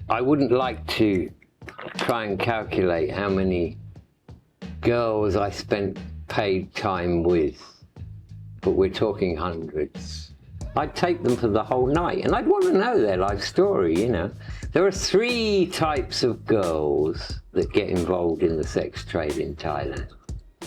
I wouldn't like to try and calculate how many girls I spent paid time with, but we're talking hundreds. I'd take them for the whole night, and I'd want to know their life story, you know. There are 3 types of girls that get involved in the sex trade in Thailand.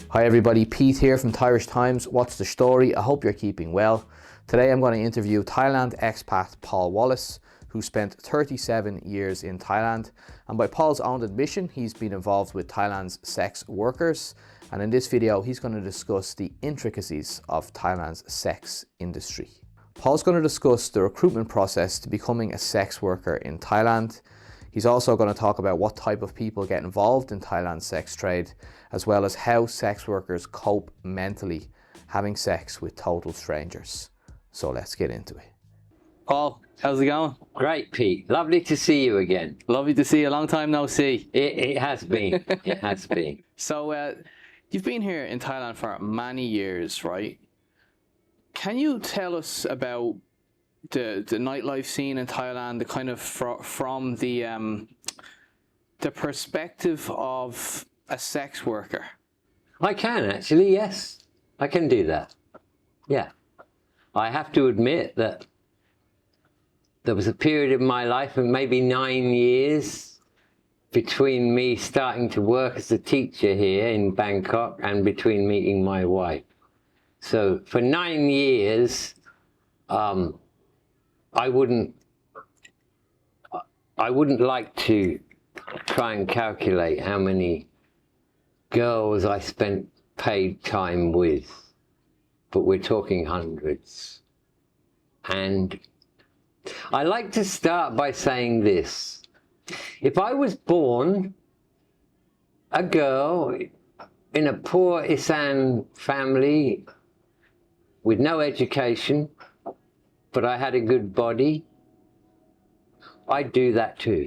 Hi everybody, Pete here from Irish Times. What's the story? I hope you're keeping well. Today I'm going to interview Thailand expat Paul Wallis, who spent 37 years in Thailand. And by Paul's own admission, he's been involved with Thailand's sex workers. And in this video, he's going to discuss the intricacies of Thailand's sex industry. Paul's going to discuss the recruitment process to becoming a sex worker in Thailand. He's also going to talk about what type of people get involved in Thailand's sex trade, as well as how sex workers cope mentally having sex with total strangers. So let's get into it. Paul, how's it going? Great, Pete. Lovely to see you again. Lovely to see you. A long time no see. It has been. It has been. So you've been here in Thailand for many years, right? Can you tell us about the nightlife scene in Thailand, the kind of from the perspective of a sex worker? I can actually, yes. I can do that. Yeah. I have to admit that there was a period in my life of maybe 9 years between me starting to work as a teacher here in Bangkok and between meeting my wife. So for 9 years, I wouldn't like to try and calculate how many girls I spent paid time with, but we're talking hundreds. And I like to start by saying this. If I was born a girl in a poor Isan family with no education, but I had a good body, I'd do that too.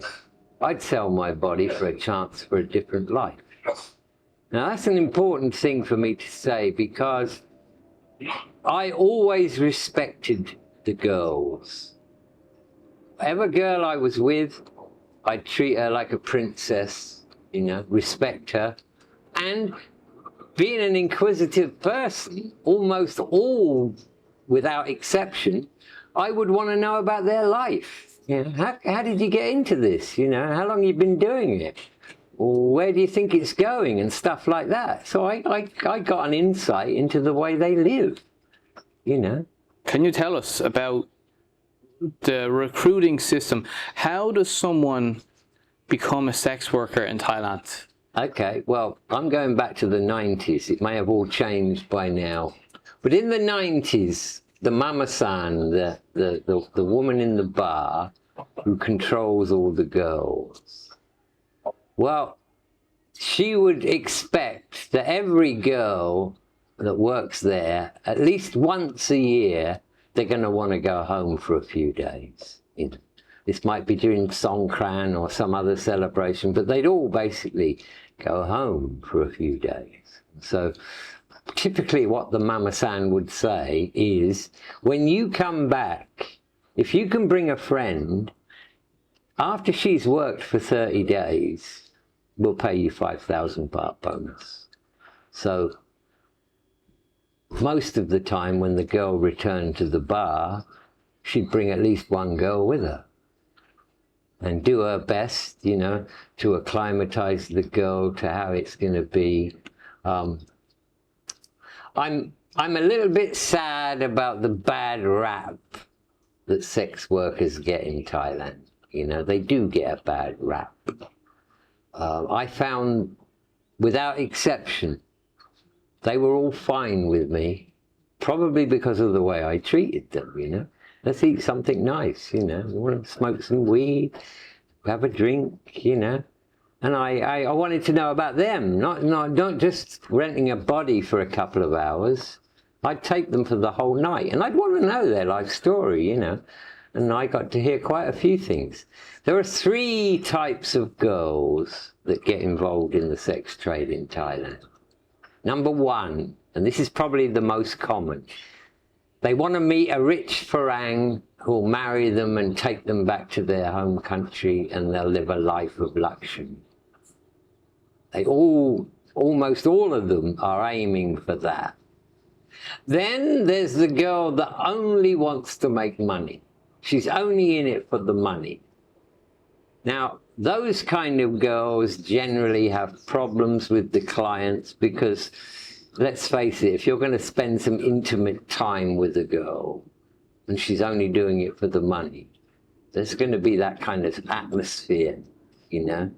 I'd sell my body for a chance for a different life. Now that's an important thing for me to say, because I always respected the girls. Whatever girl I was with, I'd treat her like a princess, you know, respect her. And being an inquisitive person, almost all, without exception, I would want to know about their life. You know, how did you get into this? You know, how long have you been doing it? Or where do you think it's going? And stuff like that. So I got an insight into the way they live, you know. Can you tell us about the recruiting system? How does someone become a sex worker in Thailand? Okay, well, I'm going back to the 90s. It may have all changed by now. But in the 90s, the mama-san, the woman in the bar who controls all the girls, well, she would expect that every girl that works there, at least once a year, they're going to want to go home for a few days. You know, this might be during Songkran or some other celebration, but they'd all basically go home for a few days. So typically what the mama-san would say is, when you come back, if you can bring a friend, after she's worked for 30 days, we'll pay you 5,000 baht bonus. So most of the time when the girl returned to the bar, she'd bring at least one girl with her and do her best, you know, to acclimatize the girl to how it's going to be. I'm a little bit sad about the bad rap that sex workers get in Thailand. You know, they do get a bad rap. I found, without exception, they were all fine with me, probably because of the way I treated them, you know. Let's eat something nice, you know. We want to smoke some weed, have a drink, you know. And I wanted to know about them, not just renting a body for a couple of hours. I'd take them for the whole night, and I'd want to know their life story, you know. And I got to hear quite a few things. There are 3 types of girls that get involved in the sex trade in Thailand. Number 1, and this is probably the most common, they want to meet a rich Farang who'll marry them and take them back to their home country, and they'll live a life of luxury. Almost all of them are aiming for that. Then there's the girl that only wants to make money. She's only in it for the money. Now, those kind of girls generally have problems with the clients because, let's face it, if you're going to spend some intimate time with a girl and she's only doing it for the money, there's going to be that kind of atmosphere, you know?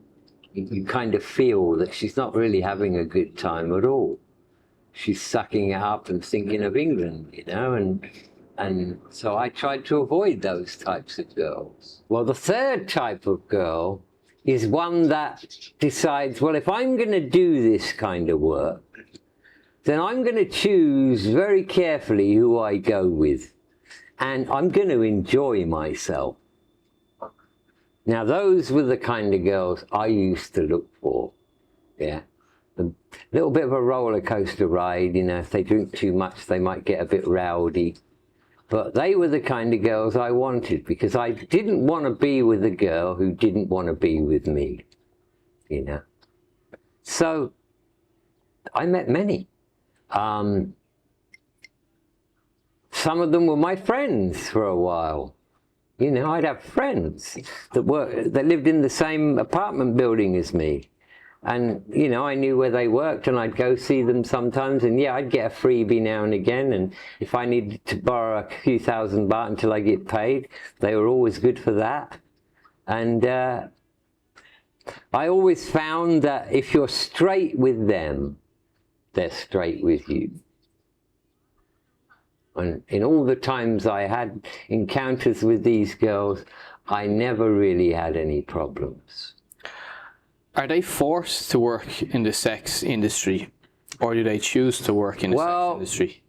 You kind of feel that she's not really having a good time at all. She's sucking it up and thinking of England, you know, and so I tried to avoid those types of girls. Well, the third type of girl is one that decides, well, if I'm going to do this kind of work, then I'm going to choose very carefully who I go with, and I'm going to enjoy myself. Now, those were the kind of girls I used to look for, yeah. A little bit of a roller coaster ride, you know, if they drink too much, they might get a bit rowdy. But they were the kind of girls I wanted, because I didn't want to be with a girl who didn't want to be with me, you know. So I met many. Some of them were my friends for a while. You know, I'd have friends that lived in the same apartment building as me. And, you know, I knew where they worked, and I'd go see them sometimes, and yeah, I'd get a freebie now and again, and if I needed to borrow a few thousand baht until I get paid, they were always good for that. And I always found that if you're straight with them, they're straight with you. And in all the times I had encounters with these girls, I never really had any problems. Are they forced to work in the sex industry, or do they choose to work in the sex industry?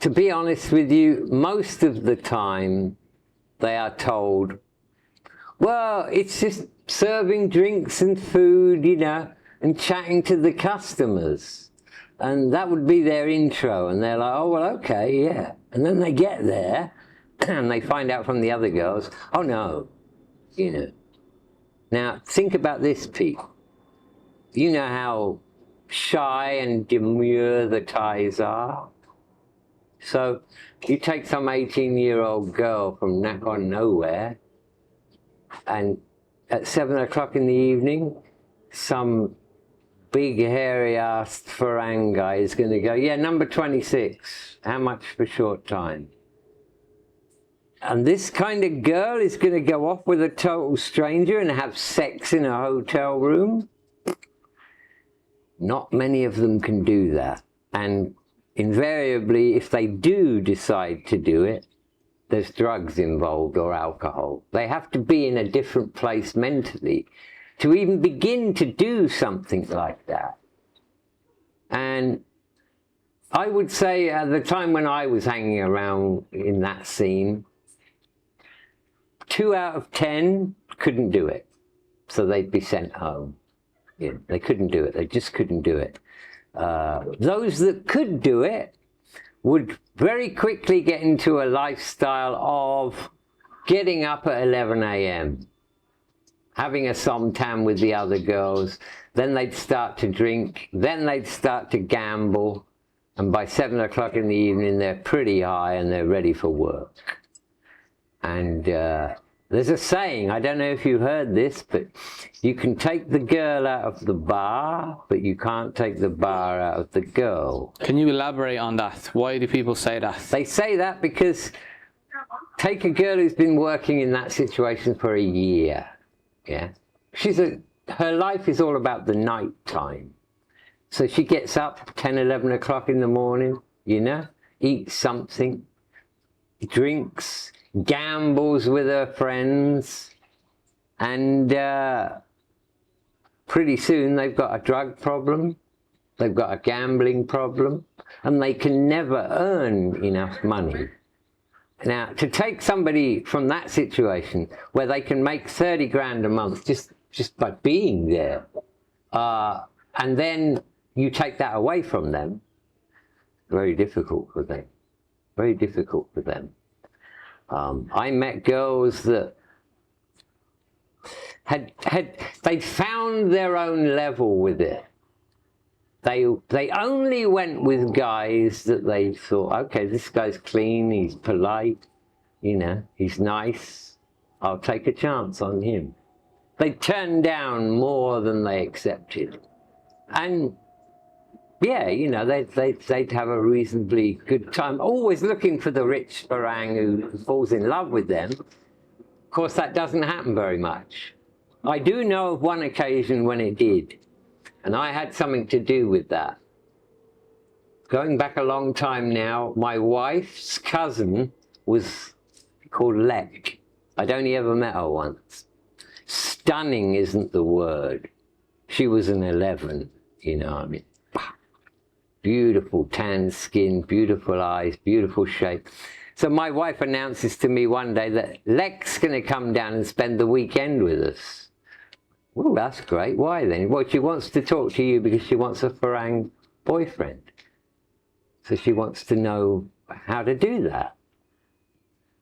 To be honest with you, most of the time they are told, well, it's just serving drinks and food, you know, and chatting to the customers. And that would be their intro, and they're like, oh, well, okay, yeah. And then they get there, and they find out from the other girls, oh, no, you know. Now, think about this, Pete. You know how shy and demure the Thais are? So you take some 18-year-old girl from nowhere, and at 7 o'clock in the evening, some big hairy-assed Farang guy is going to go, yeah, number 26, how much for short time? And this kind of girl is going to go off with a total stranger and have sex in a hotel room? Not many of them can do that. And invariably, if they do decide to do it, there's drugs involved or alcohol. They have to be in a different place mentally to even begin to do something like that. And I would say at the time when I was hanging around in that scene, 2 out of 10 couldn't do it. So they'd be sent home. Yeah, they couldn't do it. They just couldn't do it. Those that could do it would very quickly get into a lifestyle of getting up at 11 a.m., having a somtam with the other girls, then they'd start to drink, then they'd start to gamble, and by 7 o'clock in the evening, they're pretty high and they're ready for work. And there's a saying, I don't know if you've heard this, but you can take the girl out of the bar, but you can't take the bar out of the girl. Can you elaborate on that? Why do people say that? They say that because take a girl who's been working in that situation for a year. Yeah, her life is all about the night time. So she gets up 10, 11 o'clock in the morning, you know, eats something, drinks, gambles with her friends, and pretty soon they've got a drug problem, they've got a gambling problem, and they can never earn enough money. Now, to take somebody from that situation where they can make 30 grand a month just by being there, and then you take that away from them, very difficult for them. Very difficult for them. I met girls that they'd found their own level with it. They only went with guys that they thought, okay, this guy's clean, he's polite, you know, he's nice, I'll take a chance on him. They turned down more than they accepted. And yeah, you know, they'd have a reasonably good time, always looking for the rich barang who falls in love with them. Of course, that doesn't happen very much. I do know of one occasion when it did, and I had something to do with that. Going back a long time now, my wife's cousin was called Lek. I'd only ever met her once. Stunning isn't the word. She was an 11, you know what I mean? Beautiful tan skin, beautiful eyes, beautiful shape. So my wife announces to me one day that Lek's going to come down and spend the weekend with us. Well, that's great. Why then? Well, she wants to talk to you because she wants a Farang boyfriend. So she wants to know how to do that.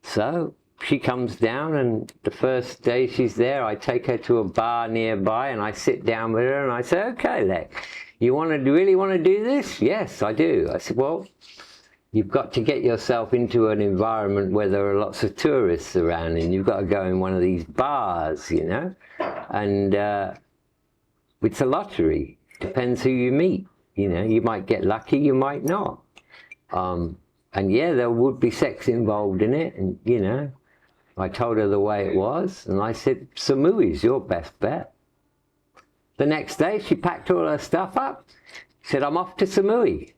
So she comes down, and the first day she's there, I take her to a bar nearby and I sit down with her and I say, okay, Lek, you really want to do this? Yes, I do. I said, well, you've got to get yourself into an environment where there are lots of tourists around, and you've got to go in one of these bars, you know, and it's a lottery. Depends who you meet, you know, you might get lucky, you might not. And yeah, there would be sex involved in it, and you know, I told her the way it was, and I said, Samui's your best bet. The next day, she packed all her stuff up, said, I'm off to Samui.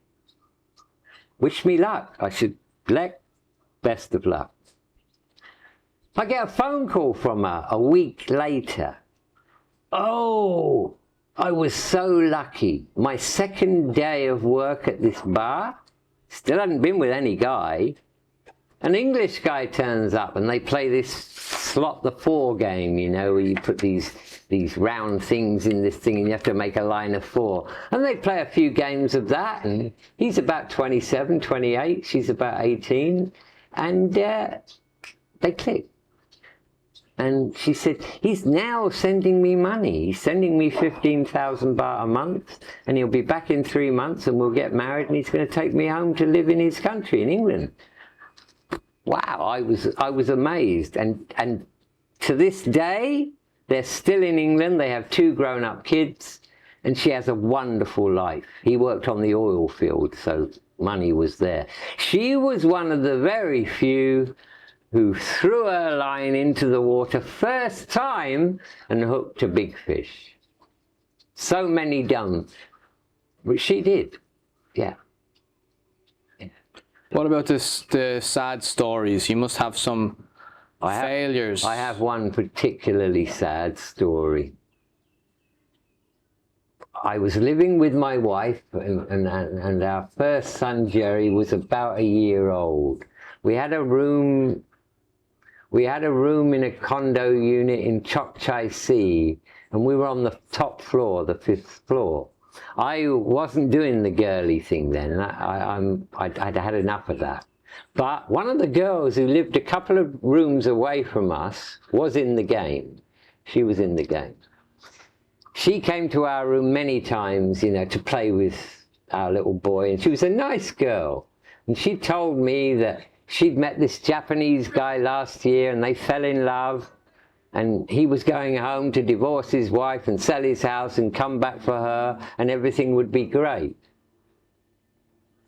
Wish me luck. I said, Lek, best of luck. I get a phone call from her a week later. Oh, I was so lucky. My second day of work at this bar, still hadn't been with any guy. An English guy turns up and they play this slot the four game, you know, where you put these round things in this thing and you have to make a line of four. And they play a few games of that, and he's about 27, 28, she's about 18, and they click. And she said, he's now sending me money. He's sending me 15,000 baht a month, and he'll be back in 3 months and we'll get married and he's going to take me home to live in his country, in England. Wow, I was amazed. And to this day, they're still in England. They have 2 grown-up kids, and she has a wonderful life. He worked on the oil field, so money was there. She was one of the very few who threw her line into the water first time and hooked a big fish. So many don't, but she did, yeah. What about the sad stories? You must have some failures. I have one particularly sad story. I was living with my wife, and our first son Jerry was about a year old. We had a room in a condo unit in Chok Chai Si, and we were on the top floor, the 5th floor. I wasn't doing the girly thing then. I'd had enough of that. But one of the girls who lived a couple of rooms away from us was in the game. She was in the game. She came to our room many times, you know, to play with our little boy, and she was a nice girl. And she told me that she'd met this Japanese guy last year and they fell in love. And he was going home to divorce his wife and sell his house and come back for her, and everything would be great.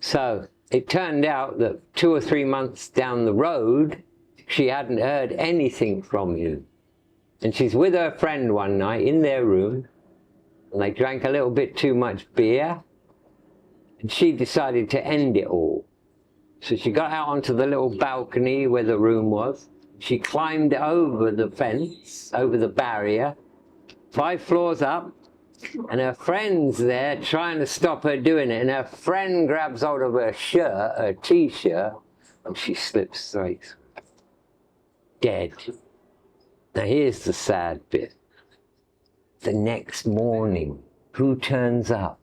So it turned out that 2 or 3 months down the road, she hadn't heard anything from him. And she's with her friend one night in their room, and they drank a little bit too much beer, and she decided to end it all. So she got out onto the little balcony where the room was. She climbed over the fence, over the barrier, 5 floors up, and her friend's there trying to stop her doing it, and her friend grabs hold of her shirt, her t-shirt, and she slips straight through. Dead. Now here's the sad bit. The next morning, who turns up?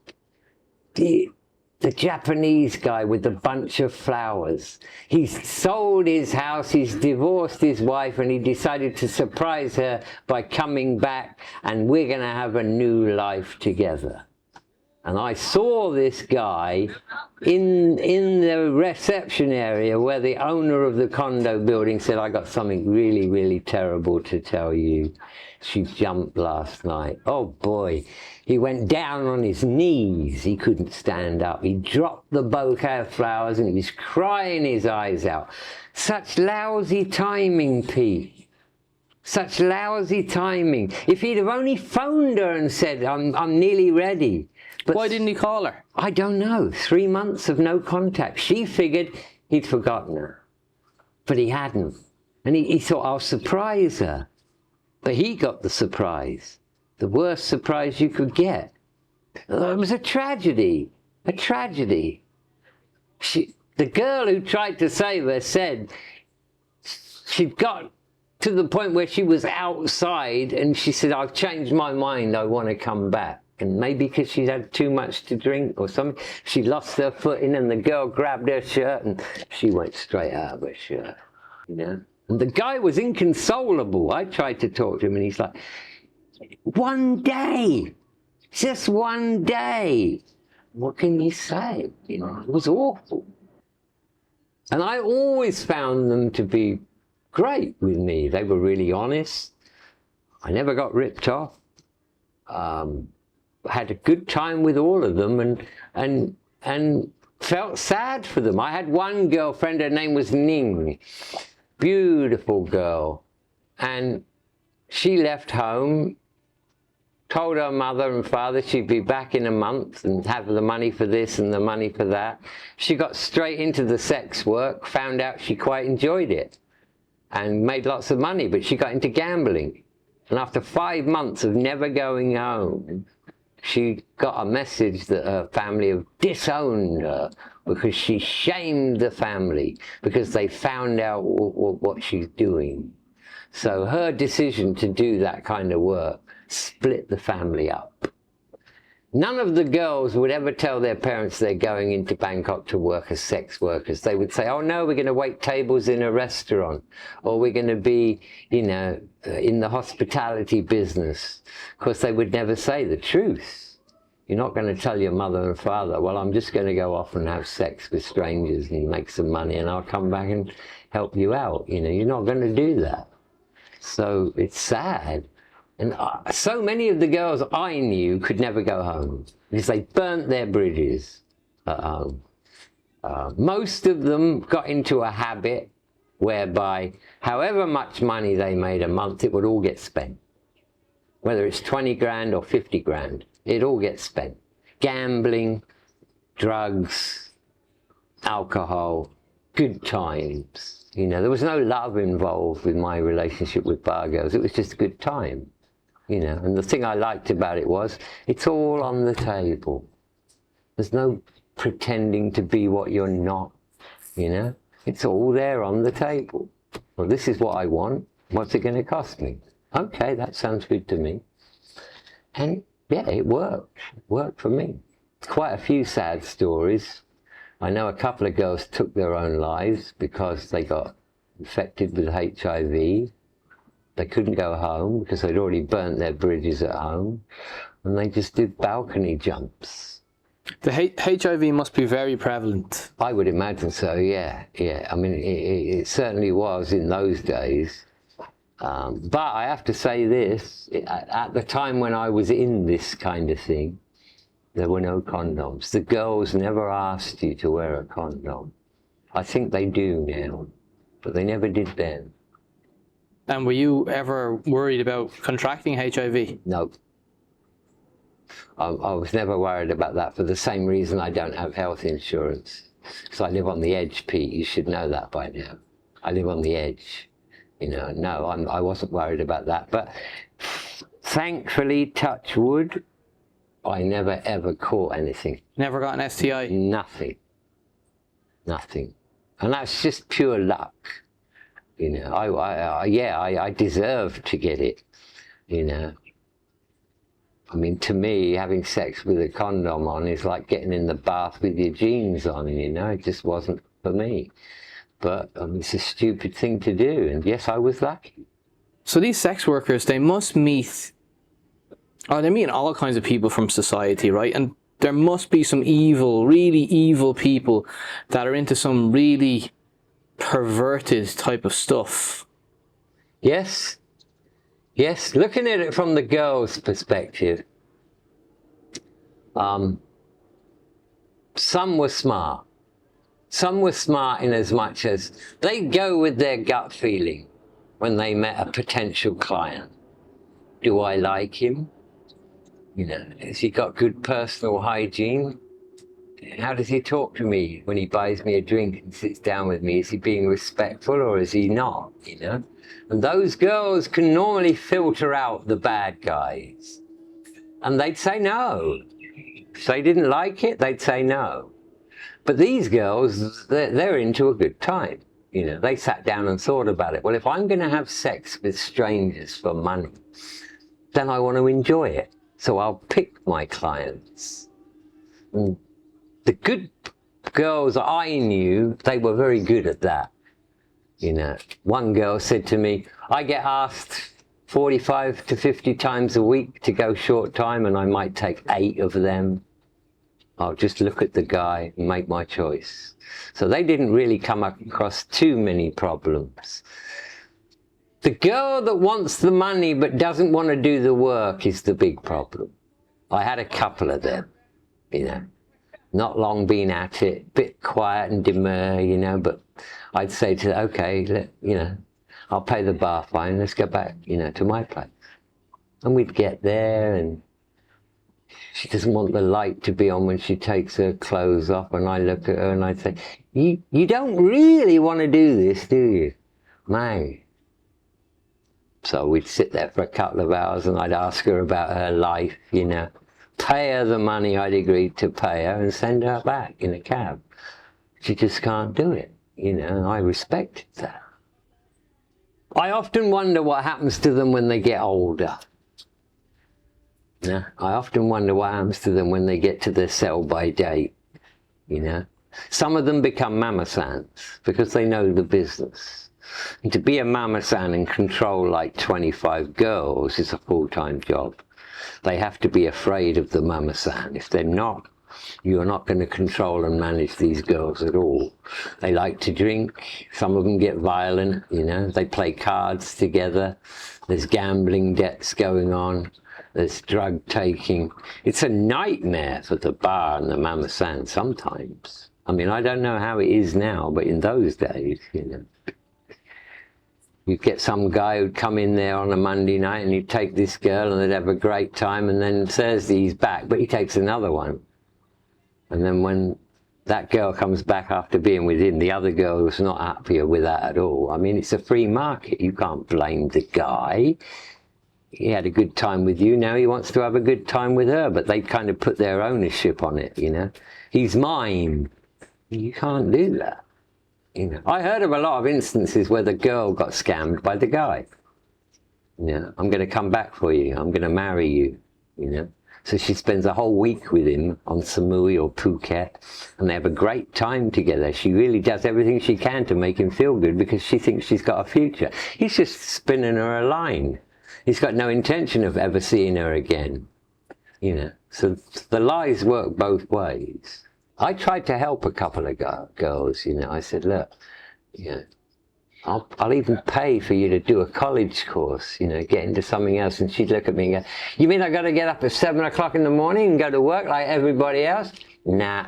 the Japanese guy with the bunch of flowers. He's sold his house, he's divorced his wife, and he decided to surprise her by coming back, and we're going to have a new life together. And I saw this guy in the reception area where the owner of the condo building said, I got something really, really terrible to tell you. She jumped last night. Oh boy. He went down on his knees. He couldn't stand up. He dropped the bouquet of flowers and he was crying his eyes out. Such lousy timing, Pete. Such lousy timing. If he'd have only phoned her and said, I'm nearly ready. But why didn't he call her? I don't know. 3 months of no contact. She figured he'd forgotten her. But he hadn't. And he thought, I'll surprise her. But he got the surprise. The worst surprise you could get. It was a tragedy. A tragedy. The girl who tried to save her said she'd got to the point where she was outside and she said, I've changed my mind, I want to come back. And maybe because she'd had too much to drink or something, she lost her footing and the girl grabbed her shirt and she went straight out of her shirt, you know. And the guy was inconsolable. I tried to talk to him and he's like, one day, just one day. What can you say? You know, it was awful. And I always found them to be great with me. They were really honest. I never got ripped off. Had a good time with all of them and felt sad for them. I had one girlfriend, her name was Ning. Beautiful girl. And she left home, told her mother and father she'd be back in a month and have the money for this and the money for that. She got straight into the sex work, found out she quite enjoyed it and made lots of money, but she got into gambling. And after 5 months of never going home, she got a message that her family have disowned her because she shamed the family because they found out what she's doing. So her decision to do that kind of work split the family up. None of the girls would ever tell their parents they're going into Bangkok to work as sex workers. They would say, oh no, we're going to wait tables in a restaurant, or we're going to be, you know, in the hospitality business. Of course, they would never say the truth. You're not going to tell your mother and father, well, I'm just going to go off and have sex with strangers and make some money and I'll come back and help you out. You know, you're not going to do that. So it's sad. And so many of the girls I knew could never go home because they burnt their bridges at home. Most of them got into a habit whereby however much money they made a month, it would all get spent. Whether it's 20 grand or 50 grand, it all gets spent. Gambling, drugs, alcohol, good times. You know, there was no love involved with my relationship with Bargirls. It was just a good time. You know, and the thing I liked about it was, it's all on the table. There's no pretending to be what you're not, you know. It's all there on the table. Well, this is what I want. What's it going to cost me? Okay, that sounds good to me. And yeah, it worked. It worked for me. Quite a few sad stories. I know a couple of girls took their own lives because they got infected with HIV. They couldn't go home because they'd already burnt their bridges at home, and they just did balcony jumps. The HIV must be very prevalent. I would imagine so, yeah. I mean, it certainly was in those days. But I have to say this, at the time when I was in this kind of thing, there were no condoms. The girls never asked you to wear a condom. I think they do now, but they never did then. And were you ever worried about contracting HIV? No. I was never worried about that for the same reason I don't have health insurance. Because I live on the edge, Pete. You should know that by now. I live on the edge. You know, no, I wasn't worried about that. But thankfully, touch wood, I never ever caught anything. Never got an STI? Nothing. Nothing. And that's just pure luck. You know, I deserved to get it, you know. I mean, to me, having sex with a condom on is like getting in the bath with your jeans on, you know, it just wasn't for me. But it's a stupid thing to do, and yes, I was lucky. So these sex workers, they must meet, they meet all kinds of people from society, right? And there must be some evil, really evil people that are into some really perverted type of stuff. Yes. Yes, looking at it from the girl's perspective, some were smart. Some were smart in as much as they go with their gut feeling when they met a potential client. Do I like him? You know, has he got good personal hygiene? How does he talk to me when he buys me a drink and sits down with me? Is he being respectful or is he not, you know? And those girls can normally filter out the bad guys. And they'd say no. If they didn't like it, they'd say no. But these girls, they're into a good time. You know, they sat down and thought about it. Well, if I'm going to have sex with strangers for money, then I want to enjoy it. So I'll pick my clients. And the good girls I knew, they were very good at that. You know, one girl said to me, I get asked 45 to 50 times a week to go short time, and I might take 8 of them. I'll just look at the guy and make my choice. So they didn't really come across too many problems. The girl that wants the money but doesn't want to do the work is the big problem. I had a couple of them, you know. Not long been at it, bit quiet and demure, you know, but I'd say to her, okay, you know, I'll pay the bar fine, let's go back, you know, to my place. And we'd get there, and she doesn't want the light to be on when she takes her clothes off, and I look at her and I'd say, you don't really want to do this, do you? Man. So we'd sit there for a couple of hours and I'd ask her about her life, you know. Pay her the money I'd agreed to pay her and send her back in a cab. She just can't do it, you know, and I respected that. I often wonder what happens to them when they get older. Yeah, I often wonder what happens to them when they get to their sell-by date, you know. Some of them become mamasans because they know the business. And to be a mamasan and control like 25 girls is a full-time job. They have to be afraid of the mamasan. If they're not, you're not going to control and manage these girls at all. They like to drink. Some of them get violent, you know. They play cards together. There's gambling debts going on. There's drug taking. It's a nightmare for the bar and the mamasan sometimes. I mean, I don't know how it is now, but in those days, you know. You'd get some guy who'd come in there on a Monday night and he'd take this girl and they'd have a great time, and then Thursday he's back, but he takes another one. And then when that girl comes back after being with him, the other girl was not happier with that at all. I mean, it's a free market. You can't blame the guy. He had a good time with you, now he wants to have a good time with her, but they kind of put their ownership on it, you know. He's mine. You can't do that. You know, I heard of a lot of instances where the girl got scammed by the guy. You know, I'm going to come back for you. I'm going to marry you, you know. So she spends a whole week with him on Samui or Phuket, and they have a great time together. She really does everything she can to make him feel good because she thinks she's got a future. He's just spinning her a line. He's got no intention of ever seeing her again, you know. So the lies work both ways. I tried to help a couple of girls, you know. I said, look, you know, I'll even pay for you to do a college course, you know, get into something else. And she'd look at me and go, you mean I got to get up at 7 o'clock in the morning and go to work like everybody else? Nah.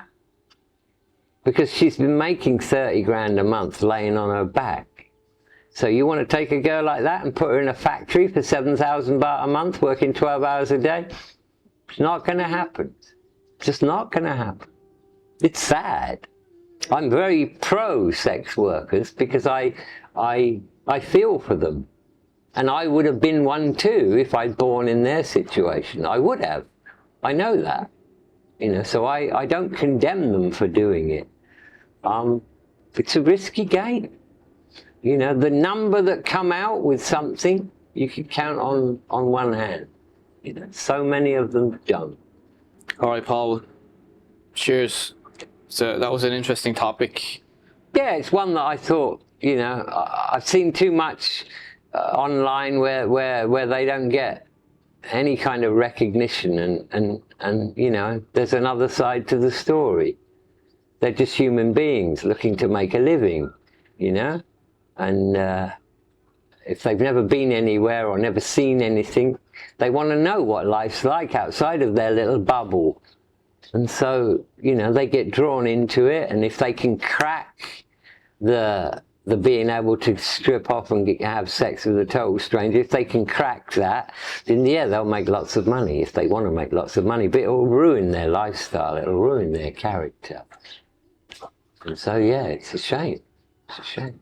Because she's been making 30 grand a month laying on her back. So you want to take a girl like that and put her in a factory for 7,000 baht a month, working 12 hours a day? It's not going to happen. It's just not going to happen. It's sad. I'm very pro sex workers because I feel for them. And I would have been one too if I'd born in their situation. I would have. I know that. You know, so I don't condemn them for doing it. It's a risky game. You know, the number that come out with something, you can count on one hand. You know, so many of them don't. All right, Paul. Cheers. So that was an interesting topic. Yeah, it's one that I thought, you know, I've seen too much online where they don't get any kind of recognition, and you know, there's another side to the story. They're just human beings looking to make a living, you know, and if they've never been anywhere or never seen anything, they want to know what life's like outside of their little bubble. And so, you know, they get drawn into it, and if they can crack the being able to strip off and have sex with a total stranger, if they can crack that, then yeah, they'll make lots of money if they want to make lots of money, but it'll ruin their lifestyle, it'll ruin their character. And so yeah, it's a shame. It's a shame.